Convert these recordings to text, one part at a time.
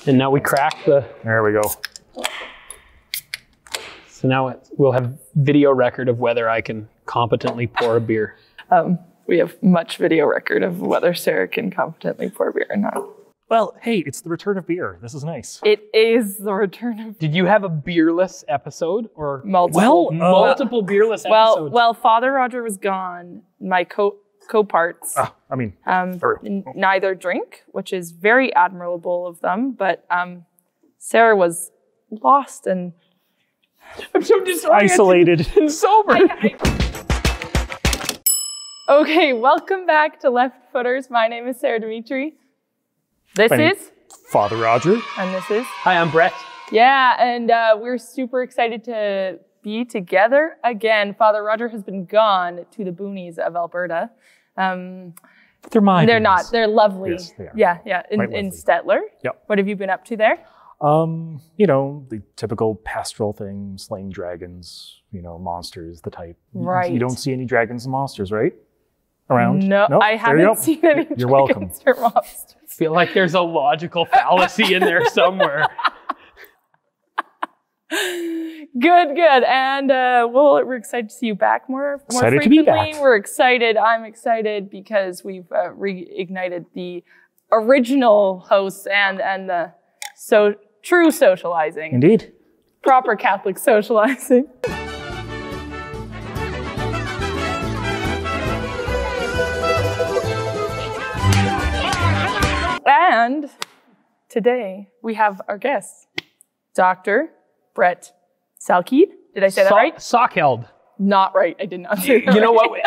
And now we crack the... There we go. So now we'll have video record of whether I can competently pour a beer. We have much video record of whether Sarah can competently pour beer or not. Well, hey, it's the return of beer. This is nice. It is the return of... Did you have a beerless episode? Or multiple beerless episodes? Well, Father Roger was gone. My co-parts neither drink, which is very admirable of them, but Sarah was lost and... I'm so disoriented. Isolated. And sober. Okay, welcome back to Left Footers. My name is Sarah Dimitri. This is... Father Roger. And this is... Hi, I'm Brett. Yeah, and we're super excited to be together again. Father Roger has been gone to the boonies of Alberta. They're mine. They're not. They're lovely. Yes, they are. Yeah. In Stettler. Yep. What have you been up to there? The typical pastoral thing, slaying dragons, monsters, the type. Right. You don't see any dragons and monsters, right? Around? No, I haven't seen any You're welcome. dragons or monsters. I feel like there's a logical fallacy in there somewhere. Good. And we're excited to see you back more Excited frequently. to be back. We're excited. I'm excited because we've reignited the original hosts and the true socializing. Indeed. Proper Catholic socializing. And today we have our guest, Dr. Brett Salkeld. Did I say that right? Salkeld. Not right. I did not say that You know right. what?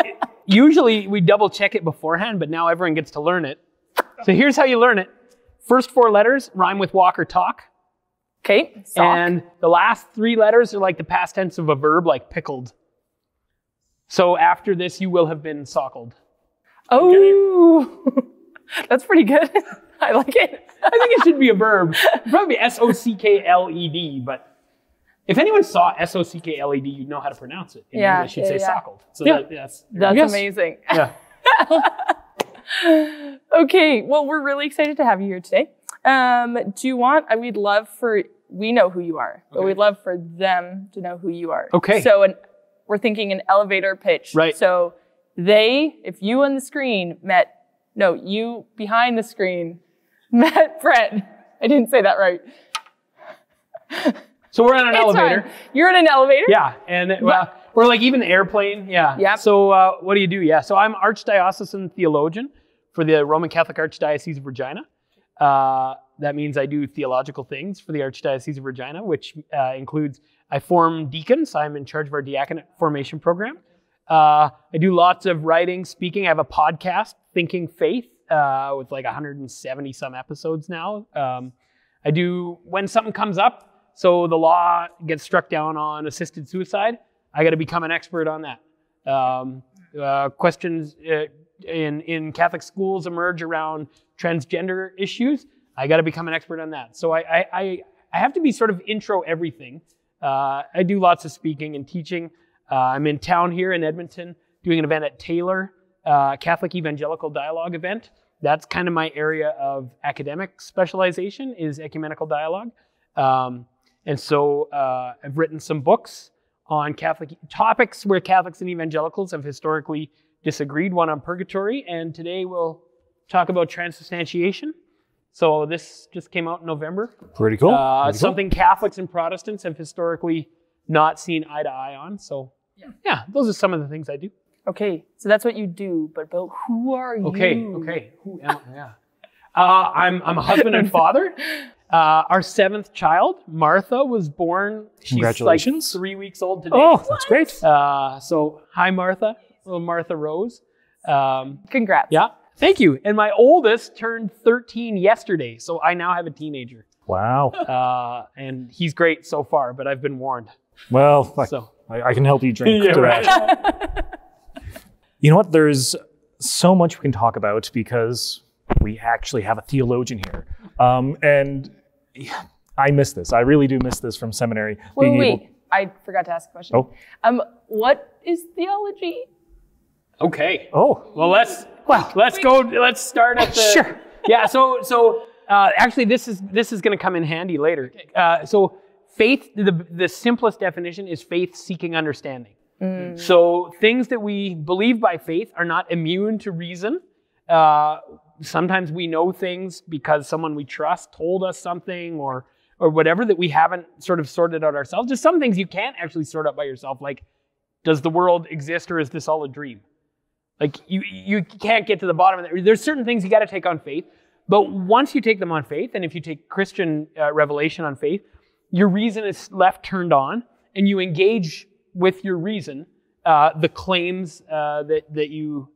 Usually we double check it beforehand, but now everyone gets to learn it. So here's how you learn it. First 4 letters rhyme with walk or talk. Okay. Sock. And the last 3 letters are like the past tense of a verb, like pickled. So after this, you will have been sockled. Oh, that's pretty good. I like it. I think it should be a verb. Probably S-O-C-K-L-E-D, but if anyone saw S-O-C-K-L-E-D, you'd know how to pronounce it. In English, you'd say sockled. So that's amazing. Yeah. Okay, well, we're really excited to have you here today. We know who you are, but we'd love for them to know who you are. Okay. So we're thinking an elevator pitch. Right. So if you on the screen you behind the screen met Brett. I didn't say that right. So we're on an elevator. Fine. You're in an elevator? Yeah, and we're like even the airplane. Yeah. Yep. So what do you do? Yeah. So I'm Archdiocesan Theologian for the Roman Catholic Archdiocese of Regina. That means I do theological things for the Archdiocese of Regina, which includes I form deacons. I'm in charge of our diaconate formation program. I do lots of writing, speaking. I have a podcast, Thinking Faith, with like 170 some episodes now. I do, when something comes up, so the law gets struck down on assisted suicide, I got to become an expert on that. Questions in Catholic schools emerge around transgender issues. I got to become an expert on that. So I have to be sort of intro everything. I do lots of speaking and teaching. I'm in town here in Edmonton doing an event at Taylor, Catholic Evangelical Dialogue event. That's kind of my area of academic specialization is ecumenical dialogue. And so I've written some books on Catholic topics where Catholics and evangelicals have historically disagreed, one on purgatory, and today we'll talk about transubstantiation. So this just came out in November. Pretty cool. Something Catholics and Protestants have historically not seen eye to eye on. So yeah, those are some of the things I do. Okay, so that's what you do, but who are you? Okay. Who am I? Yeah. I'm a husband and father. Our 7th child, Martha, was born. Congratulations. She's like 3 weeks old today. Oh, that's great. So hi, Martha. Little Martha Rose. Congrats. Yeah, thank you. And my oldest turned 13 yesterday, so I now have a teenager. Wow. And he's great so far, but I've been warned. Well, I can help you drink to that. You know what? There's so much we can talk about because we actually have a theologian here. And I miss this. I really do miss this from seminary. Wait. I forgot to ask a question. Oh. What is theology? Okay. Oh. Well, let's start at the... Sure. Yeah, so actually, this is going to come in handy later. So faith, the simplest definition is faith seeking understanding. So things that we believe by faith are not immune to reason. Sometimes we know things because someone we trust told us something or whatever that we haven't sort of sorted out ourselves. Just some things you can't actually sort out by yourself, like, does the world exist or is this all a dream? Like, you can't get to the bottom of that. There's certain things you got to take on faith, but once you take them on faith, and if you take Christian revelation on faith, your reason is left turned on, and you engage with your reason the claims that you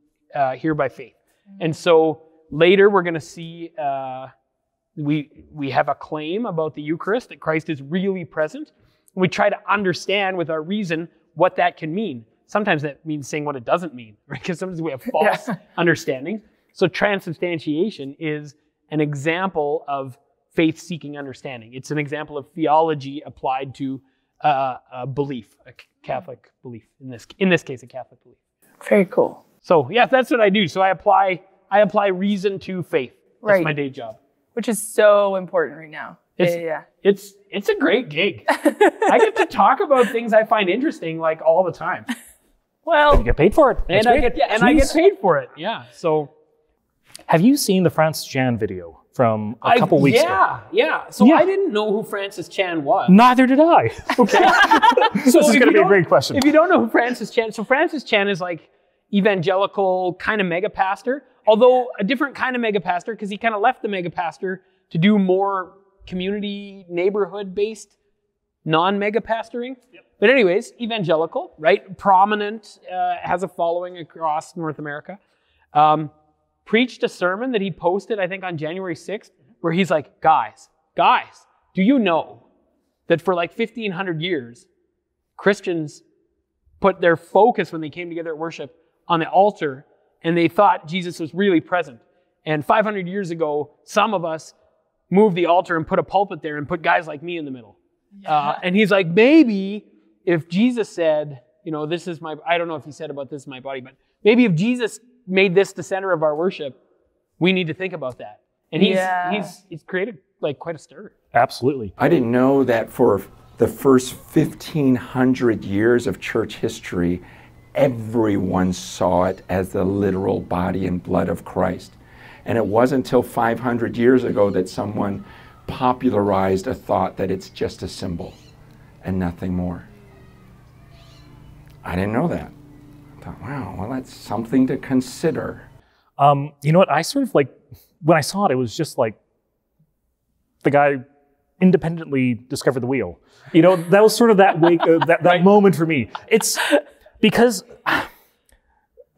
hear by faith. And so later we're going to see we have a claim about the Eucharist, that Christ is really present. We try to understand with our reason what that can mean. Sometimes that means saying what it doesn't mean, right? Because sometimes we have false understandings. So transubstantiation is an example of faith-seeking understanding. It's an example of theology applied to a belief, a Catholic belief. In this case, a Catholic belief. Very cool. So yeah, that's what I do. So I apply reason to faith. That's my day job. Which is so important right now. It's a great gig. I get to talk about things I find interesting like all the time. Well, you get paid for it. And I get paid for it. Yeah. So have you seen the Francis Chan video from a couple weeks ago? Yeah. So I didn't know who Francis Chan was. Neither did I. Okay. So this is going to be a great question. If you don't know who Francis Chan, so Francis Chan is like evangelical kind of mega pastor, although a different kind of mega pastor, because he kind of left the mega pastor to do more community, neighborhood-based, non-mega pastoring. Yep. But anyways, evangelical, right? Prominent, has a following across North America. Preached a sermon that he posted, I think, on January 6th, where he's like, guys, do you know that for like 1,500 years, Christians put their focus when they came together at worship on the altar, and they thought Jesus was really present. And 500 years ago, some of us moved the altar and put a pulpit there and put guys like me in the middle. Yeah. And he's like, maybe if Jesus said, this is my, I don't know if he said about this is my body, but maybe if Jesus made this the center of our worship, we need to think about that. And he's created like quite a stir. Absolutely. I didn't know that for the first 1,500 years of church history, everyone saw it as the literal body and blood of Christ. And it wasn't until 500 years ago that someone popularized a thought that it's just a symbol and nothing more. I didn't know that. I thought, wow, well, that's something to consider. You know what? I sort of like, when I saw it, it was just like the guy independently discovered the wheel. That was sort of that wake, that moment for me. It's because,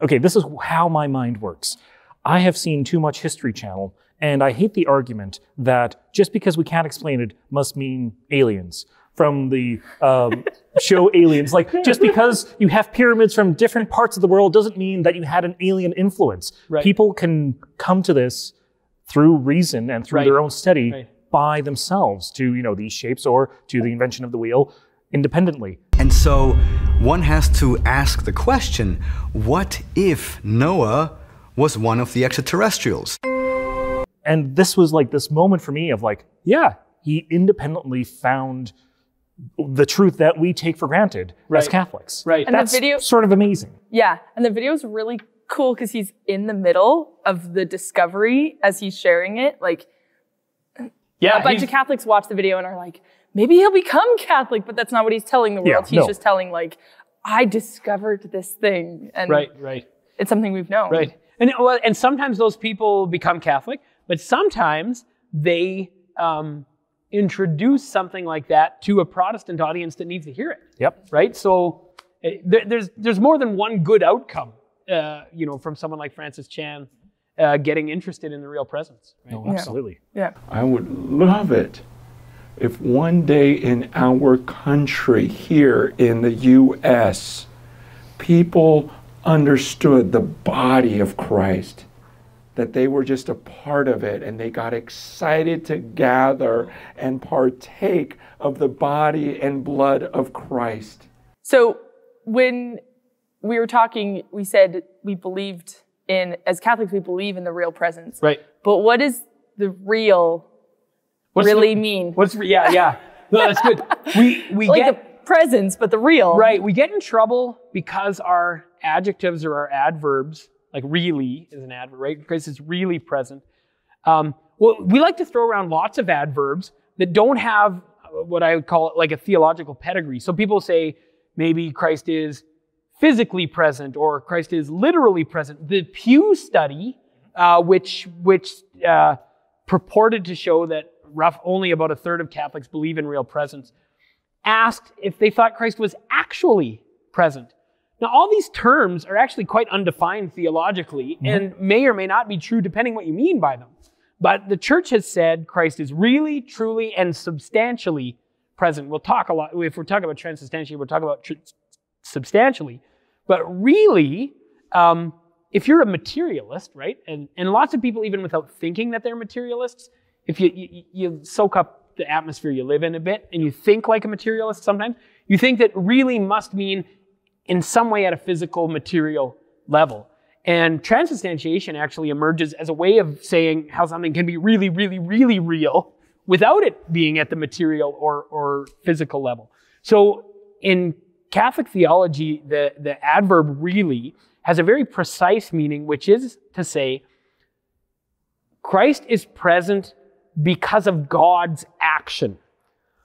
okay, this is how my mind works. I have seen too much History Channel, and I hate the argument that just because we can't explain it must mean aliens. From the show Aliens, like just because you have pyramids from different parts of the world doesn't mean that you had an alien influence. Right. People can come to this through reason and through their own study by themselves to, these shapes or to the invention of the wheel independently. And so one has to ask the question, what if Noah was one of the extraterrestrials? And this was like this moment for me of like, yeah, he independently found the truth that we take for granted as Catholics. Right. And that's the video, sort of amazing. Yeah. And the video is really cool because he's in the middle of the discovery as he's sharing it. Like, a bunch of Catholics watch the video and are like, maybe he'll become Catholic, but that's not what he's telling the world. He's just telling like, I discovered this thing. And it's something we've known. Right. And sometimes those people become Catholic, but sometimes they introduce something like that to a Protestant audience that needs to hear it. Yep. Right? So there's more than one good outcome, from someone like Francis Chan getting interested in the real presence. Right? Oh, absolutely. Yeah. I would love it if one day in our country here in the U.S., people understood the body of Christ, that they were just a part of it, and they got excited to gather and partake of the body and blood of Christ. So when we were talking, we said we believed in, as Catholics, we believe in the real presence. Right. But what is the real really mean? Yeah. No, that's good. We like get the presence, but the real. right. We get in trouble because our adjectives or our adverbs, like really is an adverb, right? Christ is really present. Well, we like to throw around lots of adverbs that don't have what I would call like a theological pedigree. So people say maybe Christ is physically present or Christ is literally present. The Pew study, which purported to show that only about a third of Catholics believe in real presence, asked if they thought Christ was actually present. Now, all these terms are actually quite undefined theologically and may or may not be true depending what you mean by them. But the church has said Christ is really, truly, and substantially present. We'll talk a lot, if we're talking about transubstantiation, we'll talk about substantially. But really, if you're a materialist, right, and lots of people, even without thinking that they're materialists, if you soak up the atmosphere you live in a bit and you think like a materialist sometimes, you think that really must mean in some way at a physical, material level. And transubstantiation actually emerges as a way of saying how something can be really, really, really real without it being at the material or physical level. So in Catholic theology, the adverb really has a very precise meaning, which is to say, Christ is present because of God's action.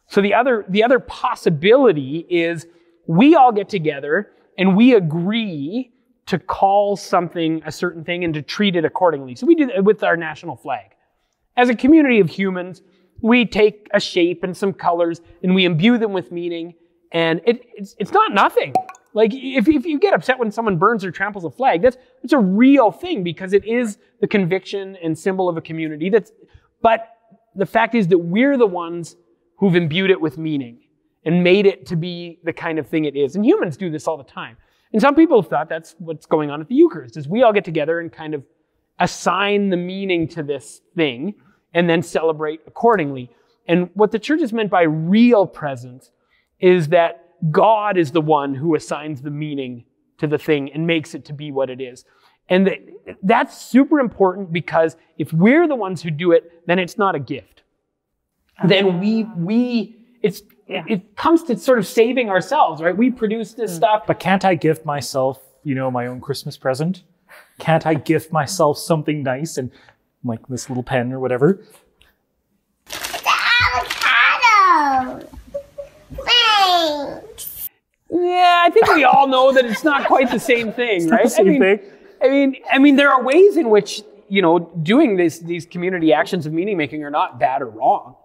So the other possibility is we all get together and we agree to call something a certain thing and to treat it accordingly. So we do that with our national flag. As a community of humans, we take a shape and some colors and we imbue them with meaning, and it's not nothing. Like if you get upset when someone burns or tramples a flag, that's a real thing because it is the conviction and symbol of a community. But the fact is that we're the ones who've imbued it with meaning and made it to be the kind of thing it is. And humans do this all the time. And some people have thought that's what's going on at the Eucharist, is we all get together and kind of assign the meaning to this thing and then celebrate accordingly. And what the church has meant by real presence is that God is the one who assigns the meaning to the thing and makes it to be what it is. And that's super important because if we're the ones who do it, then it's not a gift. Then it comes to sort of saving ourselves, right? We produce this stuff. But can't I gift myself, my own Christmas present? Can't I gift myself something nice and like this little pen or whatever? Avocado! Thanks! Yeah, I think we all know that it's not quite the same thing, right? The same thing. I mean, there are ways in which, doing these community actions of meaning making are not bad or wrong.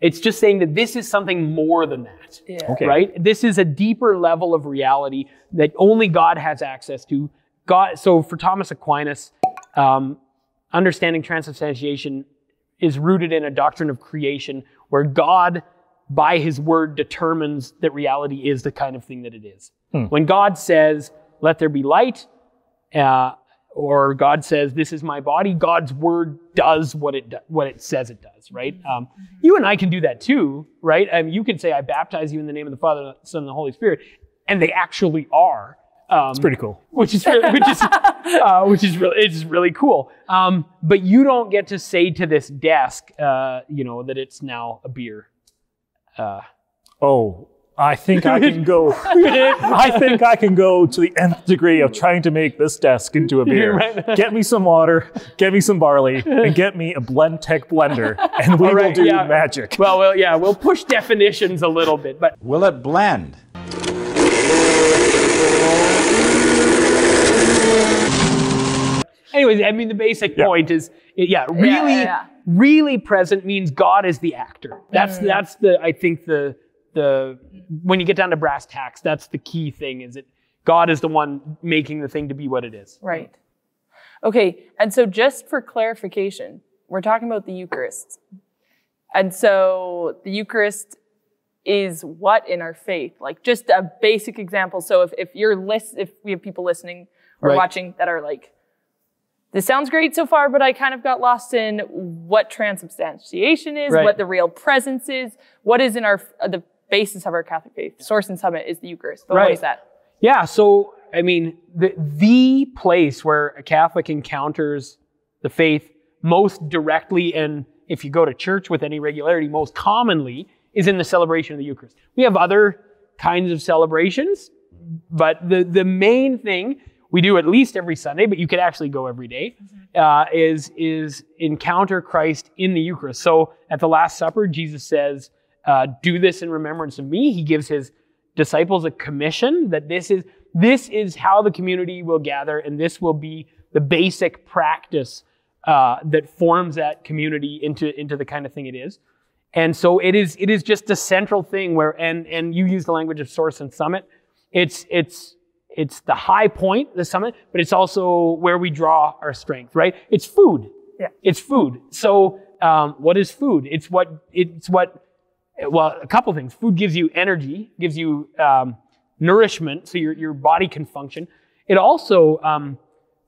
It's just saying that this is something more than that, right? This is a deeper level of reality that only God has access to. So for Thomas Aquinas, understanding transubstantiation is rooted in a doctrine of creation where God, by his word, determines that reality is the kind of thing that it is. When God says, let there be light, or God says, this is my body, God's word does what it says it does, right? You and I can do that too, right? You can say, I baptize you in the name of the Father, the Son, and the Holy Spirit, and they actually are. It's pretty cool. Which is really cool. But you don't get to say to this desk, that it's now a beer. I think I can go. I think I can go to the nth degree of trying to make this desk into a beer. Right. Get me some water, get me some barley, and get me a BlendTech blender, and we will do magic. Well, we'll push definitions a little bit, but will it blend? Anyways, I mean, the basic point is, really present means God is the actor. That's I think when you get down to brass tacks, that's the key thing, is that God is the one making the thing to be what it is. Right. Okay, and so just for clarification, we're talking about the Eucharist. And so the Eucharist is what in our faith? Like just a basic example. So if we have people listening or watching that are like, this sounds great so far, but I kind of got lost in what transubstantiation is, what the real presence is, what is in the basis of our Catholic faith. Source and summit is the Eucharist. But what is that? Yeah, so, I mean, the place where a Catholic encounters the faith most directly and if you go to church with any regularity, most commonly is in the celebration of the Eucharist. We have other kinds of celebrations, but the main thing we do at least every Sunday, but you could actually go every day, is encounter Christ in the Eucharist. So at the Last Supper, Jesus says, do this in remembrance of me. He gives his disciples a commission that this is how the community will gather, and this will be the basic practice that forms that community into the kind of thing it is. And so it is just a central thing where, and you use the language of source and summit. It's the high point, the summit, but it's also where we draw our strength, right? It's food. Yeah. It's food. So what is food? Well, a couple things. Food gives you energy, gives you nourishment, so your body can function. It also,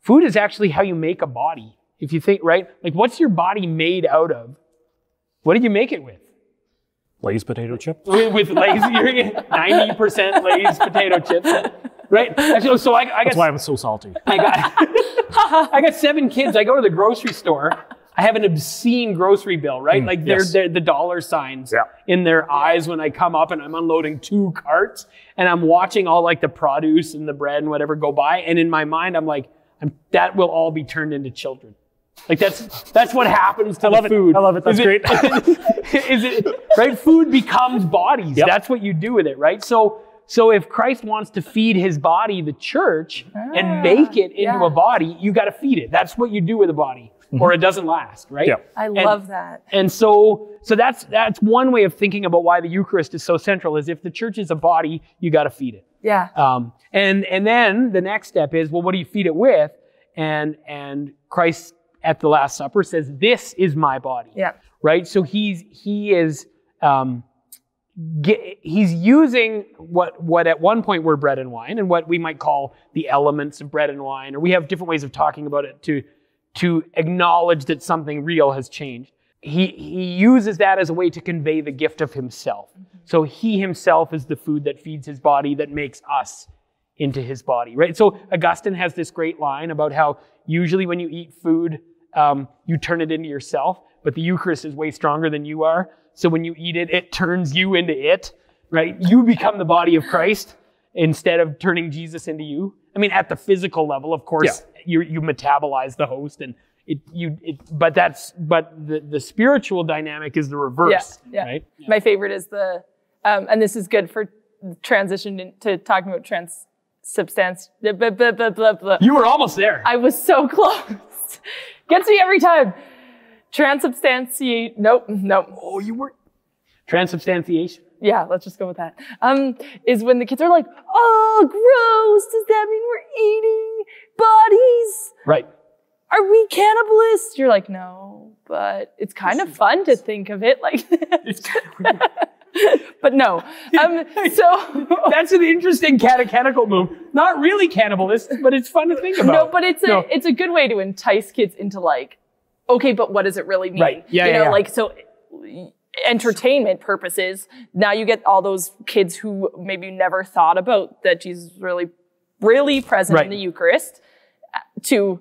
food is actually how you make a body. If you think, right? Like, what's your body made out of? What did you make it with? Lay's potato chips? With Lay's, 90% Lay's potato chips. Right? So I got, that's why I'm so salty. I got 7 kids. I go to the grocery store. I have an obscene grocery bill, right? Like they're the dollar signs in their eyes when I come up and I'm unloading 2 carts and I'm watching all like the produce and the bread and whatever go by. And in my mind, I'm like, that will all be turned into children. Like that's what happens to the food. I love it. That's great. Is it right? Food becomes bodies. Yep. That's what you do with it, right? So if Christ wants to feed his body, the church, and make it into a body, you got to feed it. That's what you do with a body, or it doesn't last, right? Yeah. I love that. And so that's one way of thinking about why the Eucharist is so central. Is if the church is a body, you got to feed it. Yeah. And then the next step is, well, what do you feed it with? And Christ at the Last Supper says, "This is my body." Yeah. Right. So he's using what at one point were bread and wine, and what we might call the elements of bread and wine, or we have different ways of talking about it to acknowledge that something real has changed. He uses that as a way to convey the gift of himself. So he himself is the food that feeds his body, that makes us into his body, right? So Augustine has this great line about how usually when you eat food, you turn it into yourself, but the Eucharist is way stronger than you are. So when you eat it, it turns you into it, right? You become the body of Christ instead of turning Jesus into you. I mean, at the physical level, of course, you metabolize the host, and but the spiritual dynamic is the reverse, right? Yeah. My favorite is and this is good for transition into talking about transubstantiation. You were almost there. I was so close. Gets me every time. Transubstantiate. Nope. Oh, you were. Transubstantiation. Yeah, let's just go with that. Is when the kids are like, "Oh, gross! Does that mean we're eating bodies? Right. Are we cannibalists?" You're like, "No, but it's kind of fun to think of it like this." It's kind of weird. But no. So that's an interesting catechetical move. Not really cannibalist, but it's fun to think about. No, but it's a good way to entice kids into like, okay, but what does it really mean? Right. Yeah. Like, so entertainment purposes, now you get all those kids who maybe never thought about that Jesus is really, really present in the Eucharist to,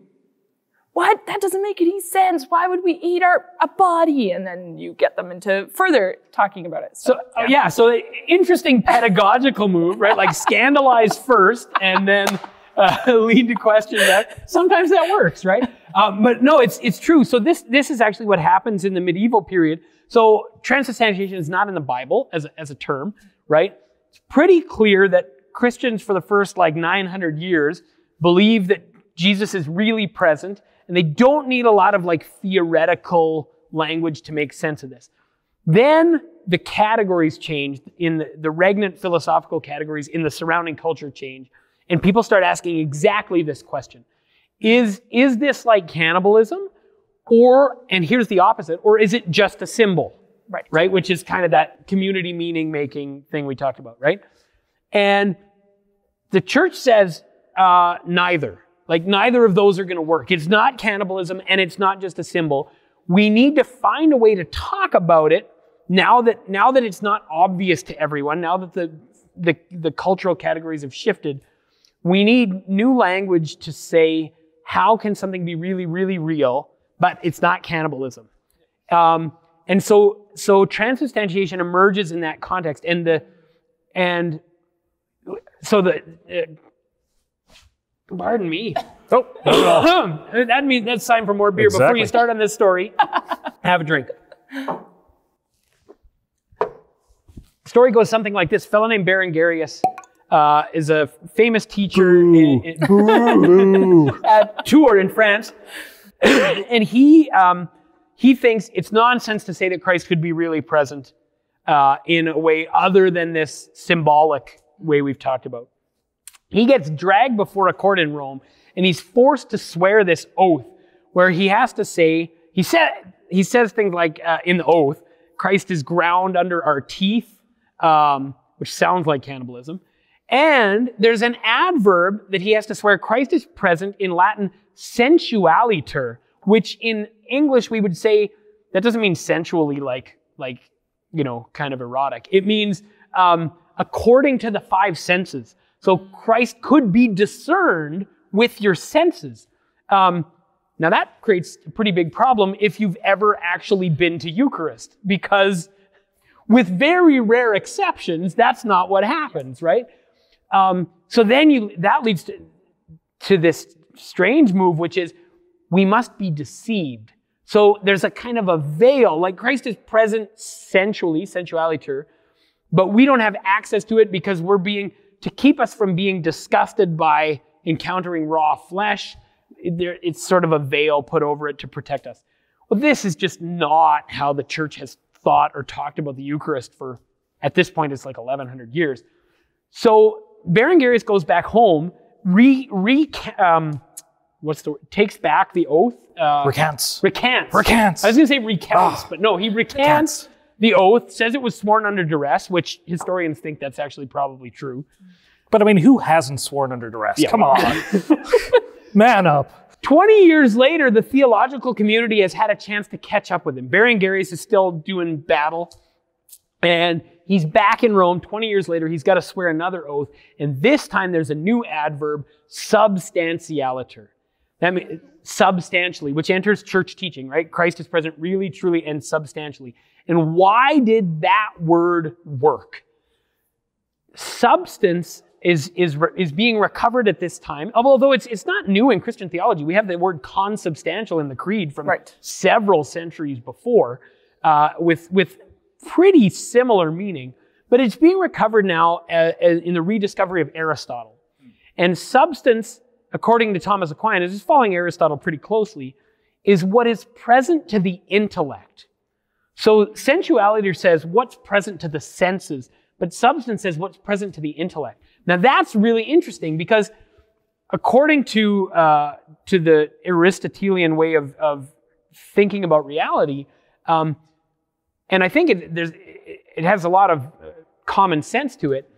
what? That doesn't make any sense. Why would we eat a body? And then you get them into further talking about it. So interesting pedagogical move, right? Like scandalize first and then lead to question that. Sometimes that works, right? But no, it's true. So this is actually what happens in the medieval period. So transubstantiation is not in the Bible as a term, right? It's pretty clear that Christians for the first 900 years believe that Jesus is really present, and they don't need a lot of theoretical language to make sense of this. Then the categories changed in the regnant philosophical categories in the surrounding culture change, and people start asking exactly this question. Is this like cannibalism? And here's the opposite, or is it just a symbol? Right? Which is kind of that community meaning making thing we talked about, right? And the church says neither. Neither of those are going to work. It's not cannibalism and it's not just a symbol. We need to find a way to talk about it now that it's not obvious to everyone, now that the cultural categories have shifted. We need new language to say, how can something be really, really real, but it's not cannibalism? And so transubstantiation emerges in that context, pardon me. Oh, that's time for more beer. Exactly. Before you start on this story, have a drink. Story goes something like this. A fellow named Berengarius is a famous teacher at Tours in France, and he thinks it's nonsense to say that Christ could be really present in a way other than this symbolic way we've talked about. He gets dragged before a court in Rome, and he's forced to swear this oath, where he has to say, he says things like in the oath, Christ is ground under our teeth, which sounds like cannibalism. And there's an adverb that he has to swear, Christ is present, in Latin, sensualiter, which in English we would say, that doesn't mean sensually like kind of erotic. It means according to the five senses. So Christ could be discerned with your senses. Now that creates a pretty big problem if you've ever actually been to Eucharist, because with very rare exceptions, that's not what happens, right? So then that leads to this strange move, which is we must be deceived. So there's a kind of a veil, like Christ is present sensualiter, but we don't have access to it because to keep us from being disgusted by encountering raw flesh, it's sort of a veil put over it to protect us. Well, this is just not how the church has thought or talked about the Eucharist for, at this point, it's like 1,100 years. So Berengarius goes back home, takes back the oath. Recants. I was going to say recounts, but no, he recants the oath, says it was sworn under duress, which historians think that's actually probably true. But I mean, who hasn't sworn under duress? Yeah. Come on. Man up. 20 years later, the theological community has had a chance to catch up with him. Berengarius is still doing battle, and he's back in Rome. 20 years later, he's got to swear another oath, and this time there's a new adverb, substantialiter. That means substantially, which enters church teaching, right? Christ is present really, truly, and substantially. And why did that word work? Substance is being recovered at this time, although it's not new in Christian theology. We have the word consubstantial in the Creed from several centuries before, with pretty similar meaning. But it's being recovered now in the rediscovery of Aristotle. And substance, according to Thomas Aquinas, is following Aristotle pretty closely, is what is present to the intellect. So sensuality says what's present to the senses, but substance says what's present to the intellect. Now that's really interesting because according to the Aristotelian way of thinking about reality, and I think it has a lot of common sense to it,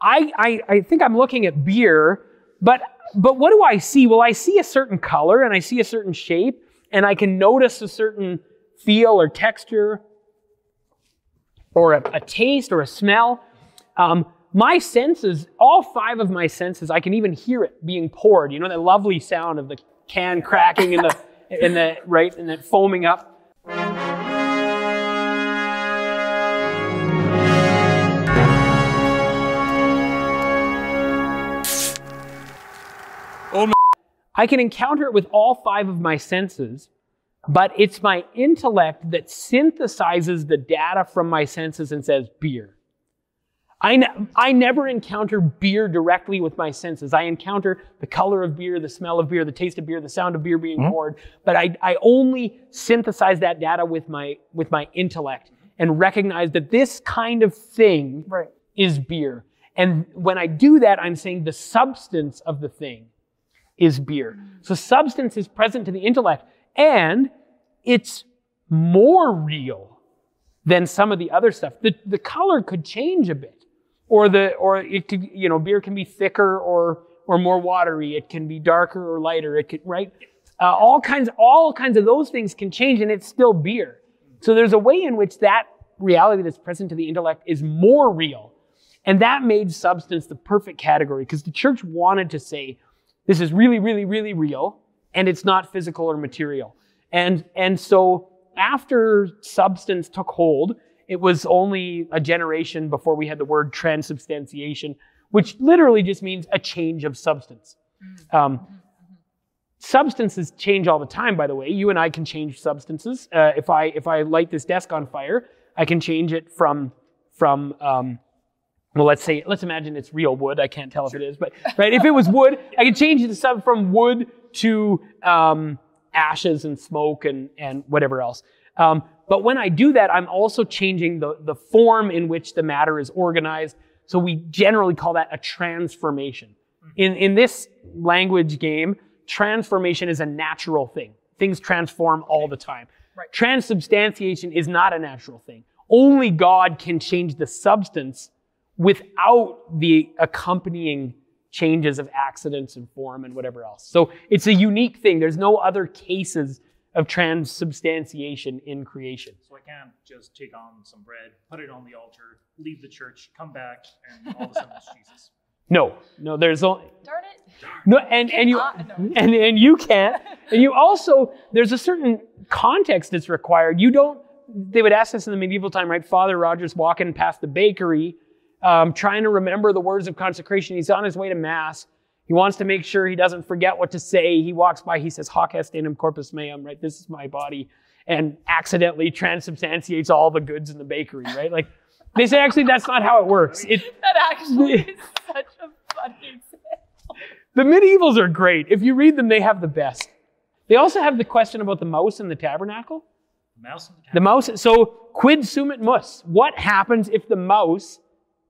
I think I'm looking at beer, but what do I see? Well, I see a certain color and I see a certain shape, and I can notice a certain feel or texture or a taste or a smell. My senses, all five of my senses, I can even hear it being poured. You know, that lovely sound of the can cracking and then foaming up. I can encounter it with all five of my senses, but it's my intellect that synthesizes the data from my senses and says beer. I never encounter beer directly with my senses. I encounter the color of beer, the smell of beer, the taste of beer, the sound of beer being poured, but I only synthesize that data with my intellect and recognize that this kind of thing is beer. And when I do that, I'm saying the substance of the thing is beer. So substance is present to the intellect, and it's more real than some of the other stuff. The color could change a bit, or it could, beer can be thicker or more watery. It can be darker or lighter. It could, all kinds of those things can change, and it's still beer. So there's a way in which that reality that's present to the intellect is more real, and that made substance the perfect category because the church wanted to say, this is really, really, really real, and it's not physical or material. And so after substance took hold, it was only a generation before we had the word transubstantiation, which literally just means a change of substance. Substances change all the time, by the way. You and I can change substances. If I light this desk on fire, I can change it from well, let's imagine it's real wood. I can't tell if it is, but right, if it was wood, I can change it from wood to ashes and smoke and whatever else. But when I do that, I'm also changing the form in which the matter is organized. So we generally call that a transformation. In this language game, transformation is a natural thing. Things transform all the time. Right. Transubstantiation is not a natural thing. Only God can change the substance without the accompanying changes of accidents and form and whatever else. So it's a unique thing. There's no other cases of transubstantiation in creation. So I can't just take on some bread, put it on the altar, leave the church, come back, and all of a sudden it's Jesus. No, there's only... Darn it. No, and you can't. And you also, there's a certain context that's required. They would ask us in the medieval time, right? Father Roger's walking past the bakery, trying to remember the words of consecration. He's on his way to Mass. He wants to make sure he doesn't forget what to say. He walks by, he says, Hoc est enim corpus meum, right? This is my body. And accidentally transubstantiates all the goods in the bakery, right? Like, they say, actually, that's not how it works. That actually is such a funny example. The medievals are great. If you read them, they have the best. They also have the question about the mouse in the tabernacle. The mouse. So, quid sumit mus? What happens if the mouse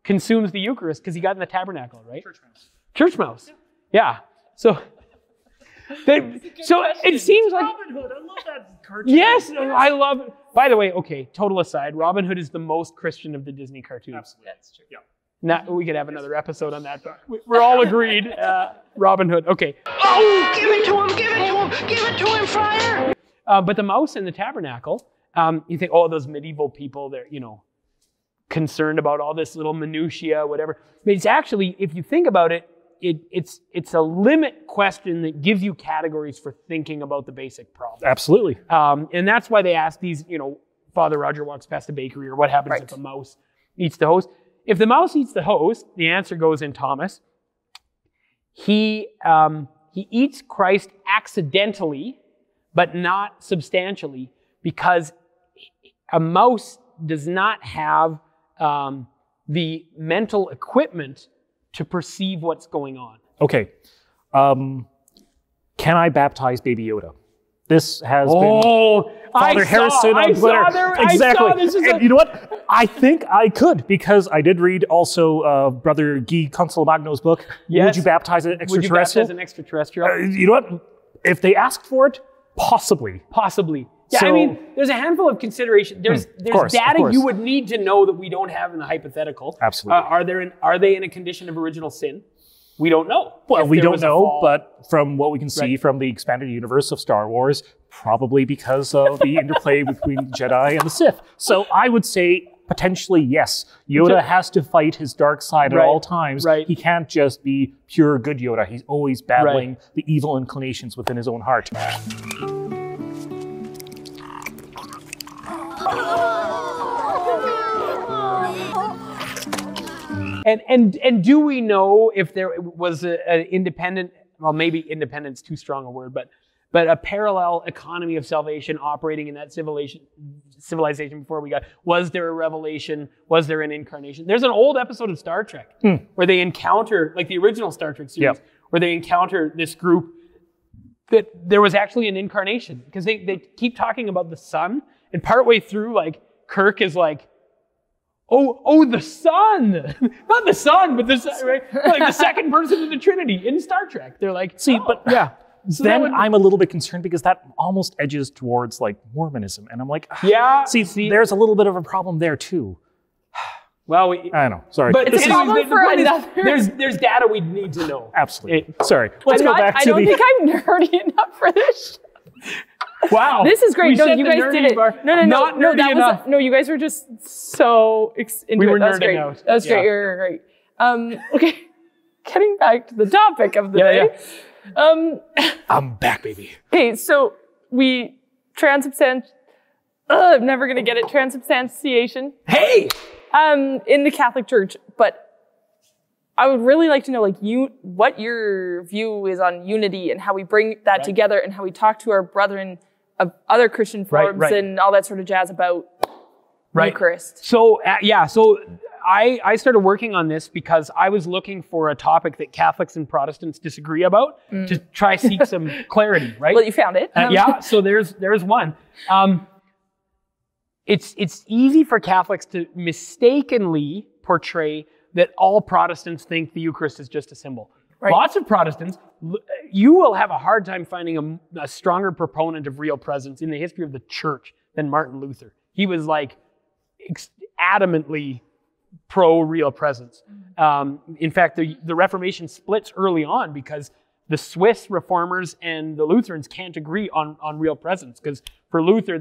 consumes the Eucharist because he got in the tabernacle, right? Church mouse. Church mouse. Yeah. So it seems like Robin Hood. I love that cartoon. Yes, I love it. By the way, okay, total aside, Robin Hood is the most Christian of the Disney cartoons. Absolutely. That's true. Yeah. Now, we could have another episode on that, but we're all agreed. Robin Hood. Okay. Oh, give it to him, give it to him, give it to him, friar. But the mouse in the tabernacle, you think, oh, those medieval people, they're, concerned about all this little minutiae, whatever. But it's actually, if you think about it, it's a limit question that gives you categories for thinking about the basic problem. Absolutely. And that's why they ask these, Father Roger walks past a bakery, or what happens if a mouse eats the host? If the mouse eats the host, the answer goes in Thomas. He eats Christ accidentally, but not substantially, because a mouse does not have the mental equipment to perceive what's going on. Okay. Can I baptize Baby Yoda? This has been Father Harrison on Twitter. Exactly. And you know what? I think I could, because I did read also Brother Guy Consolmagno's book. Yes. Would you baptize an extraterrestrial? Would you baptize an extraterrestrial? You know what? If they asked for it, possibly. Possibly. Yeah, so, there's a handful of consideration. There's data you would need to know that we don't have in the hypothetical. Absolutely. Are they in a condition of original sin? We don't know. Well, we don't know, but from what we can see from the expanded universe of Star Wars, probably because of the interplay between Jedi and the Sith. So I would say potentially yes. Yoda has to fight his dark side at all times. Right. He can't just be pure good Yoda. He's always battling the evil inclinations within his own heart. And do we know if there was an independent, well, maybe independent's too strong a word, but a parallel economy of salvation operating in that civilization before we got? Was there a revelation? Was there an incarnation? There's an old episode of Star Trek where they encounter, like the original Star Trek series, where they encounter this group that there was actually an incarnation, because they keep talking about the Son, and partway through, like, Kirk is like, oh, the Son! Not the Son, but the Son, right? Like the second person of the Trinity in Star Trek. They're like, So then I'm a little bit concerned, because that almost edges towards like Mormonism. And I'm like, see, there's a little bit of a problem there too. Well, I know, sorry. But anyways, there's data we need to know. Absolutely. Sorry. Let's go back to I don't think I'm nerdy enough for this. Wow. This is great. No, you guys did it. No, you guys were just so into we were it. That was nerding great. out. That was great. You're great. Okay. Getting back to the topic of the day. I'm back, baby. Okay, so we transubstantiate. I'm never going to get it, transubstantiation. Hey! In the Catholic Church. But I would really like to know, like, what your view is on unity and how we bring that together and how we talk to our brethren of other Christian forms and all that sort of jazz about Eucharist. So, so I started working on this because I was looking for a topic that Catholics and Protestants disagree about to try seek some clarity, right? Well, you found it. So there's one. It's easy for Catholics to mistakenly portray that all Protestants think the Eucharist is just a symbol. Right. Lots of Protestants, you will have a hard time finding a stronger proponent of real presence in the history of the church than Martin Luther. He was like adamantly pro-real presence. In fact, the Reformation splits early on because the Swiss reformers and the Lutherans can't agree on real presence. Because for Luther,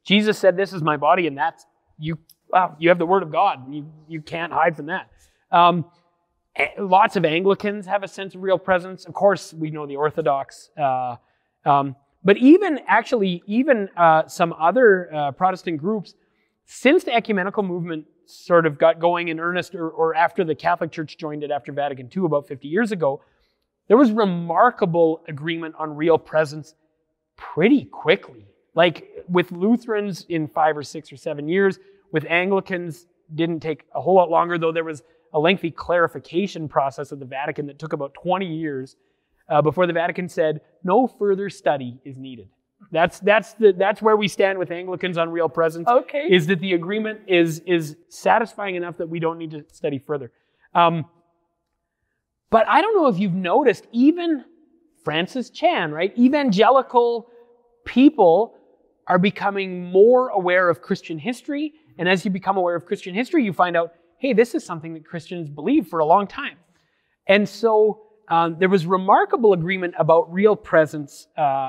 Jesus said, "This is my body," and that's you. Wow, you have the Word of God. You can't hide from that. Lots of Anglicans have a sense of real presence. Of course, we know the Orthodox. But even some other Protestant groups, since the ecumenical movement sort of got going in earnest, or after the Catholic Church joined it after Vatican II about 50 years ago, there was remarkable agreement on real presence pretty quickly. Like with Lutherans in 5 or 6 or 7 years, with Anglicans didn't take a whole lot longer, though there was a lengthy clarification process of the Vatican that took about 20 years before the Vatican said no further study is needed. That's where we stand with Anglicans on real presence. Okay. Is that the agreement is satisfying enough that we don't need to study further. But I don't know if you've noticed, even Francis Chan, right? Evangelical people are becoming more aware of Christian history. And as you become aware of Christian history, you find out, hey, this is something that Christians believe for a long time. And so there was remarkable agreement about real presence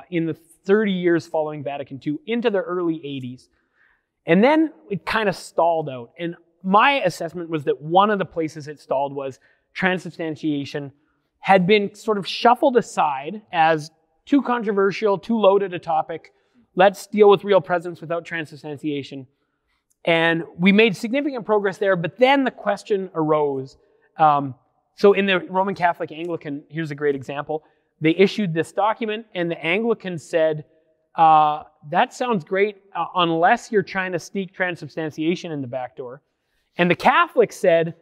in the 30 years following Vatican II into the early 80s. And then it kind of stalled out. And my assessment was that one of the places it stalled was transubstantiation had been sort of shuffled aside as too controversial, too loaded a topic. Let's deal with real presence without transubstantiation. And we made significant progress there, but then the question arose. So in the Roman Catholic Anglican, here's a great example. They issued this document, and the Anglicans said, that sounds great unless you're trying to sneak transubstantiation in the back door. And the Catholics said,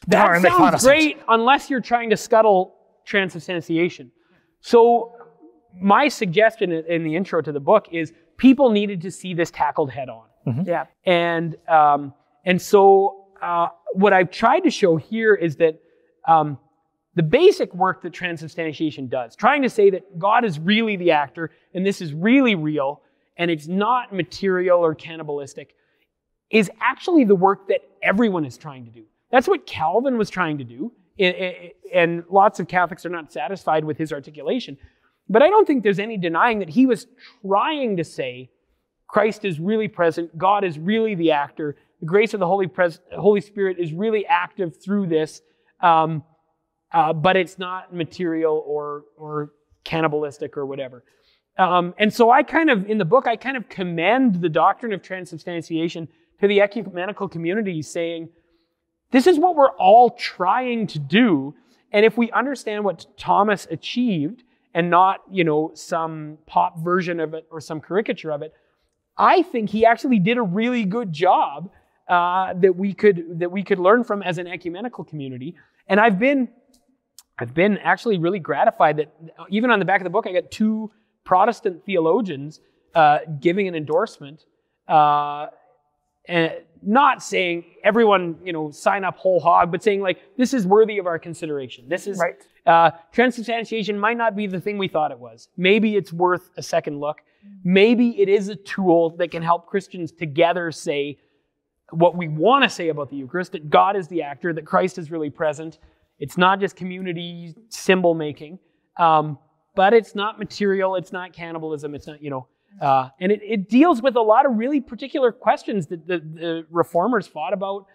that sounds great unless you're trying to scuttle transubstantiation. So my suggestion in the intro to the book is people needed to see this tackled head on. Mm-hmm. Yeah. And so what I've tried to show here is that the basic work that transubstantiation does, trying to say that God is really the actor and this is really real and it's not material or cannibalistic, is actually the work that everyone is trying to do. That's what Calvin was trying to do, and lots of Catholics are not satisfied with his articulation. But I don't think there's any denying that he was trying to say Christ is really present, God is really the actor, the grace of the Holy Spirit is really active through this, but it's not material or cannibalistic or whatever. And so in the book, I kind of commend the doctrine of transubstantiation to the ecumenical community, saying, this is what we're all trying to do. And if we understand what Thomas achieved, and not, some pop version of it or some caricature of it, I think he actually did a really good job that we could learn from as an ecumenical community. And I've been actually really gratified that even on the back of the book, I got 2 Protestant theologians giving an endorsement, and not saying everyone, sign up whole hog, but saying this is worthy of our consideration. This is right. Transubstantiation might not be the thing we thought it was. Maybe it's worth a second look. Maybe it is a tool that can help Christians together say what we want to say about the Eucharist, that God is the actor, that Christ is really present. It's not just community symbol making, but it's not material, it's not cannibalism, it's not, and it deals with a lot of really particular questions that the reformers fought about,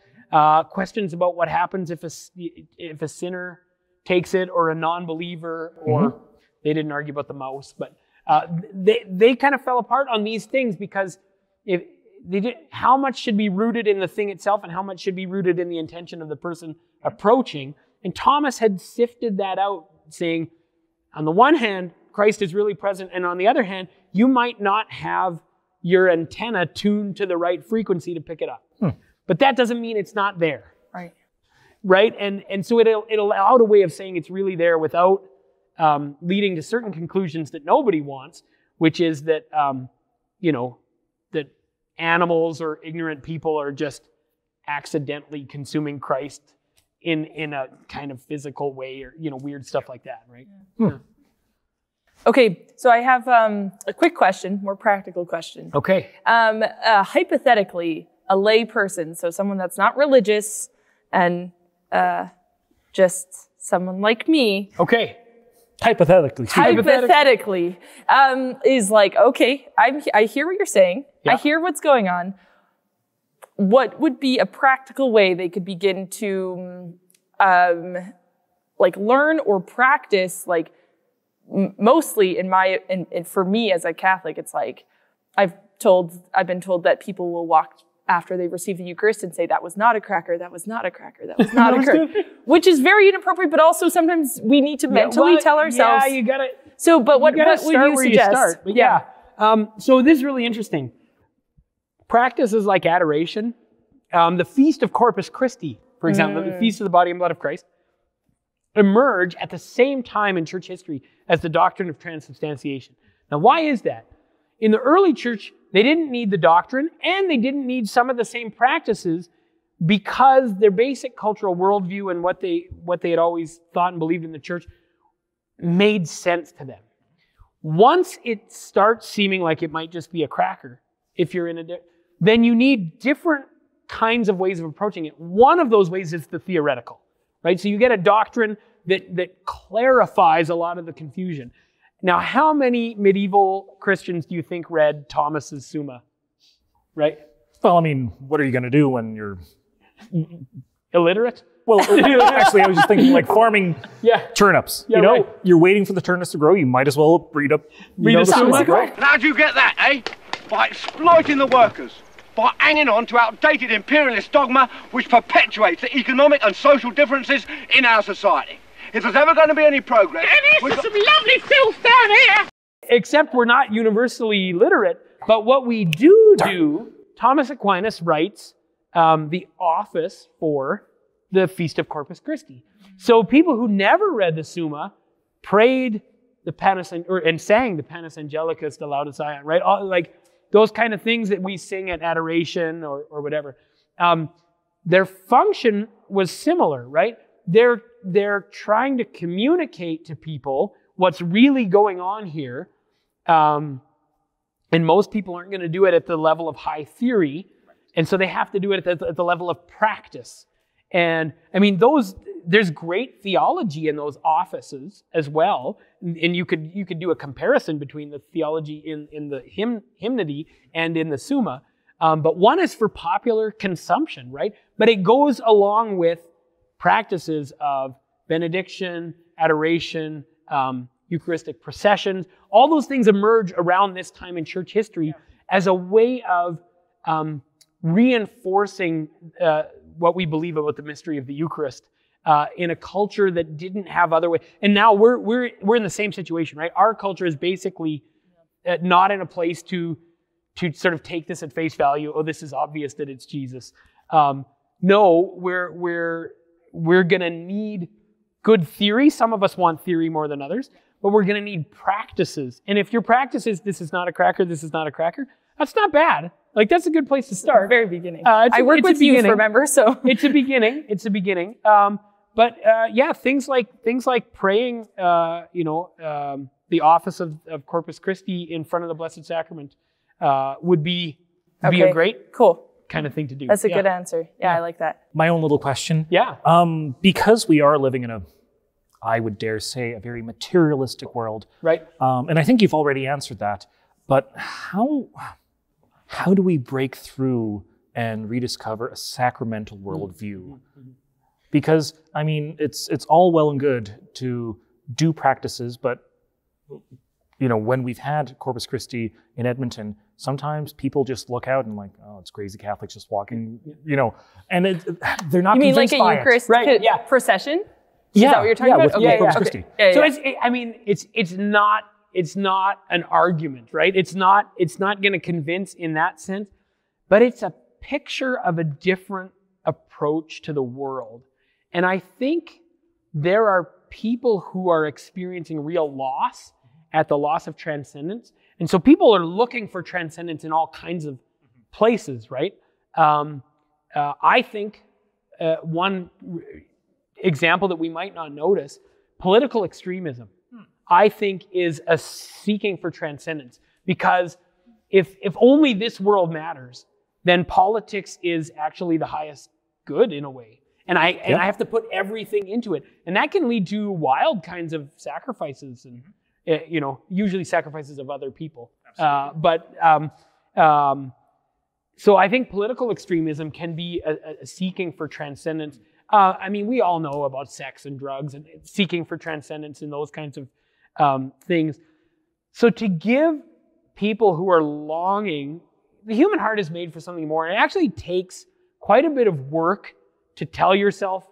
questions about what happens if a sinner takes it, or a non-believer, or they didn't argue about the mouse, but they kind of fell apart on these things because, how much should be rooted in the thing itself and how much should be rooted in the intention of the person approaching. And Thomas had sifted that out, saying, on the one hand, Christ is really present, and on the other hand, you might not have your antenna tuned to the right frequency to pick it up. But that doesn't mean it's not there. Right. Right? And so it allowed a way of saying it's really there without leading to certain conclusions that nobody wants, which is that, that animals or ignorant people are just accidentally consuming Christ in a kind of physical way, or, weird stuff like that, right? Yeah. Okay, so I have a quick question, more practical question. Okay. Hypothetically, a lay person, so someone that's not religious and just someone like me. Okay. Hypothetically, is like, okay, I hear what you're saying. Yeah. I hear what's going on. What would be a practical way they could begin to learn or practice, mostly for me as a Catholic, it's like I've been told that people will walk after they receive the Eucharist and say, that was not a cracker, that was not a cracker, that was not a cracker, which is very inappropriate, but also sometimes we need to mentally tell ourselves. Yeah, you gotta. So, but what would you suggest? But yeah. So this is really interesting. Practices like adoration, the Feast of Corpus Christi, for example, the Feast of the Body and Blood of Christ, emerge at the same time in church history as the doctrine of transubstantiation. Now, why is that? In the early church, they didn't need the doctrine, and they didn't need some of the same practices because their basic cultural worldview and what they had always thought and believed in the church made sense to them. Once it starts seeming like it might just be a cracker, if you're then you need different kinds of ways of approaching it. One of those ways is the theoretical, right? So you get a doctrine that clarifies a lot of the confusion. Now, how many medieval Christians do you think read Thomas's Summa? Right? Well, I mean, what are you going to do when you're illiterate? Well, actually, I was just thinking farming turnips. Right. You're waiting for the turnips to grow. You might as well read the Summa. Right? And how do you get that, eh? By exploiting the workers. By hanging on to outdated imperialist dogma which perpetuates the economic and social differences in our society. If there's ever going to be any progress... There's some lovely filth down here! Except we're not universally literate, but what we do, Thomas Aquinas writes the office for the Feast of Corpus Christi. So people who never read the Summa prayed the Panis, and sang the Panis Angelicus, the Laudicion, right? Those kind of things that we sing at adoration or whatever. Their function was similar, right? They're trying to communicate to people what's really going on here. And most people aren't going to do it at the level of high theory. And so they have to do it at the level of practice. And I mean, there's great theology in those offices as well. And you could do a comparison between the theology in the hymnody and in the Summa. But one is for popular consumption, right? But it goes along with practices of benediction, adoration, Eucharistic processions. All those things emerge around this time in church history as a way of reinforcing what we believe about the mystery of the Eucharist in a culture that didn't have other ways. And now we're in the same situation, right? Our culture is basically not in a place to sort of take this at face value. Oh, this is obvious that it's Jesus. No, we're going to need good theory. Some of us want theory more than others, but we're going to need practices. And if your practice is, this is not a cracker, this is not a cracker, that's not bad. That's a good place to start. Very beginning. I work with youth, remember? So it's a beginning. It's a beginning. But things like praying, the office of Corpus Christi in front of the Blessed Sacrament would be a great kind of thing to do. That's a good answer. Yeah, I like that. My own little question. Yeah. Because we are living in I would dare say, a very materialistic world. Right. And I think you've already answered that. But how do we break through and rediscover a sacramental worldview? Because, I mean, it's all well and good to do practices, but, when we've had Corpus Christi in Edmonton, sometimes people just look out and like, oh, it's crazy Catholics just walking, and they're not You mean convinced like a by Eucharist procession? Yeah. Is that what you're talking about? With Corpus Christi. Yeah, so it's not an argument, right? It's not going to convince in that sense, but it's a picture of a different approach to the world. And I think there are people who are experiencing real loss at the loss of transcendence. And so people are looking for transcendence in all kinds of places, right? I think one example that we might not notice, political extremism, I think is a seeking for transcendence. Because if only this world matters, then politics is actually the highest good in a way. And I have to put everything into it. And that can lead to wild kinds of sacrifices and, usually sacrifices of other people. So I think political extremism can be a seeking for transcendence. We all know about sex and drugs and seeking for transcendence and those kinds of things. So to give people who are longing, the human heart is made for something more. And it actually takes quite a bit of work to tell yourself,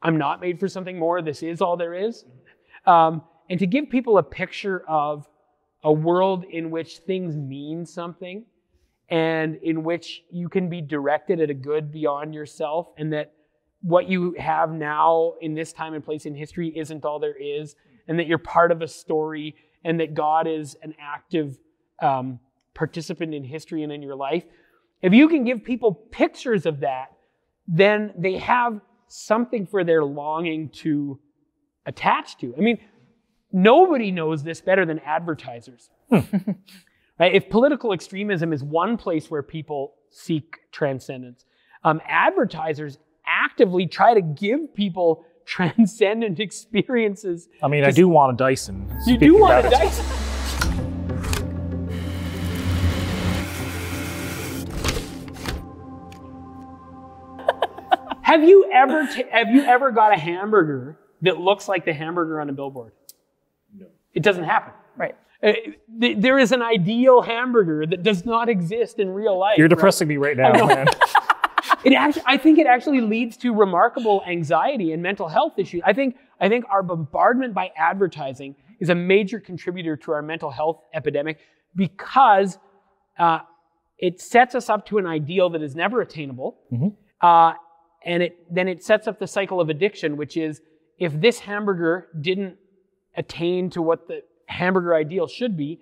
I'm not made for something more. This is all there is. And to give people a picture of a world in which things mean something and in which you can be directed at a good beyond yourself, and that what you have now in this time and place in history isn't all there is, and that you're part of a story, and that God is an active participant in history and in your life. If you can give people pictures of that, then they have something for their longing to attach to. Nobody knows this better than advertisers. Right? If political extremism is one place where people seek transcendence, advertisers actively try to give people transcendent experiences. I do want a Dyson. You do want a Dyson? Have you ever got a hamburger that looks like the hamburger on a billboard? No. It doesn't happen. Right. There is an ideal hamburger that does not exist in real life. You're depressing me right now, man. I think it actually leads to remarkable anxiety and mental health issues. I think our bombardment by advertising is a major contributor to our mental health epidemic, because it sets us up to an ideal that is never attainable. Mm-hmm. And then it sets up the cycle of addiction, which is, if this hamburger didn't attain to what the hamburger ideal should be,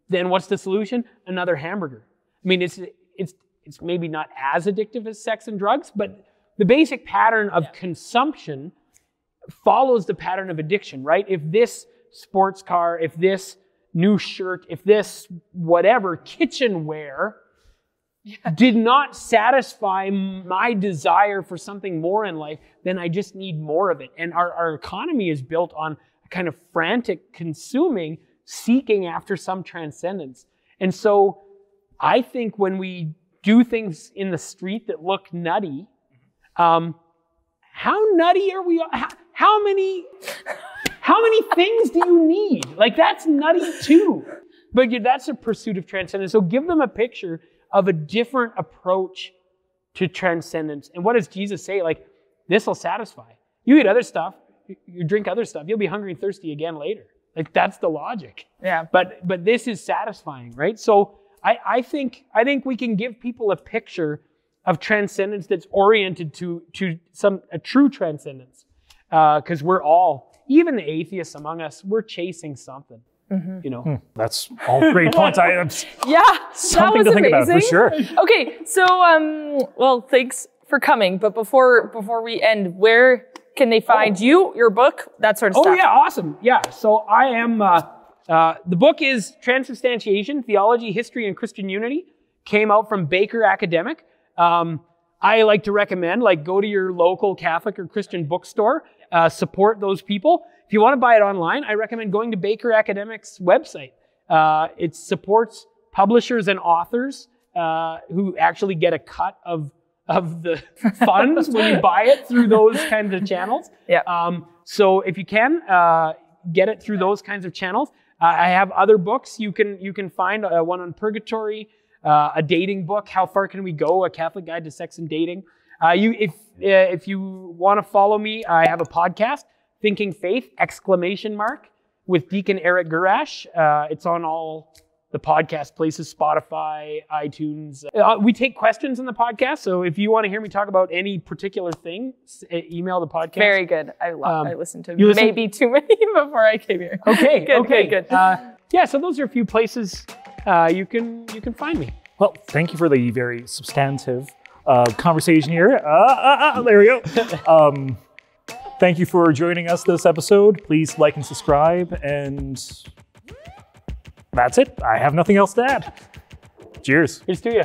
then what's the solution? Another hamburger. It's maybe not as addictive as sex and drugs, but the basic pattern of consumption follows the pattern of addiction, right? If this sports car, if this new shirt, if this whatever kitchenware did not satisfy my desire for something more in life, then I just need more of it. And our economy is built on a kind of frantic consuming, seeking after some transcendence. And so I think when we do things in the street that look nutty, how nutty are we? How many things do you need? Like, that's nutty too. But that's a pursuit of transcendence. So give them a picture of a different approach to transcendence. And what does Jesus say? Like, this will satisfy. You eat other stuff, you drink other stuff, you'll be hungry and thirsty again later. Like, that's the logic. Yeah. But this is satisfying, right? So I think we can give people a picture of transcendence that's oriented to a true transcendence. Because we're all, even the atheists among us, we're chasing something. Mm-hmm. That's all great points. Something to think about for sure. Okay, so well, thanks for coming. But before we end, where can they find you, your book, that sort of stuff? Oh yeah, awesome. Yeah, so I am. The book is Transubstantiation: Theology, History, and Christian Unity. Came out from Baker Academic. I like to recommend, go to your local Catholic or Christian bookstore. Support those people. If you want to buy it online, I recommend going to Baker Academic's website. It supports publishers and authors who actually get a cut of the funds when you buy it through those kinds of channels. Yeah. So if you can, get it through those kinds of channels. I have other books you can find, one on purgatory, a dating book, How Far Can We Go? A Catholic Guide to Sex and Dating. If you want to follow me, I have a podcast, Thinking Faith, ! With Deacon Eric Gurash. It's on all the podcast places, Spotify, iTunes. We take questions in the podcast, so if you want to hear me talk about any particular thing, email the podcast. Very good. I listened to maybe too many before I came here. Okay, good. Yeah, so those are a few places you can find me. Well, thank you for the very substantive conversation here. There we go. Thank you for joining us this episode. Please like and subscribe, and that's it. I have nothing else to add. Cheers. Cheers to you.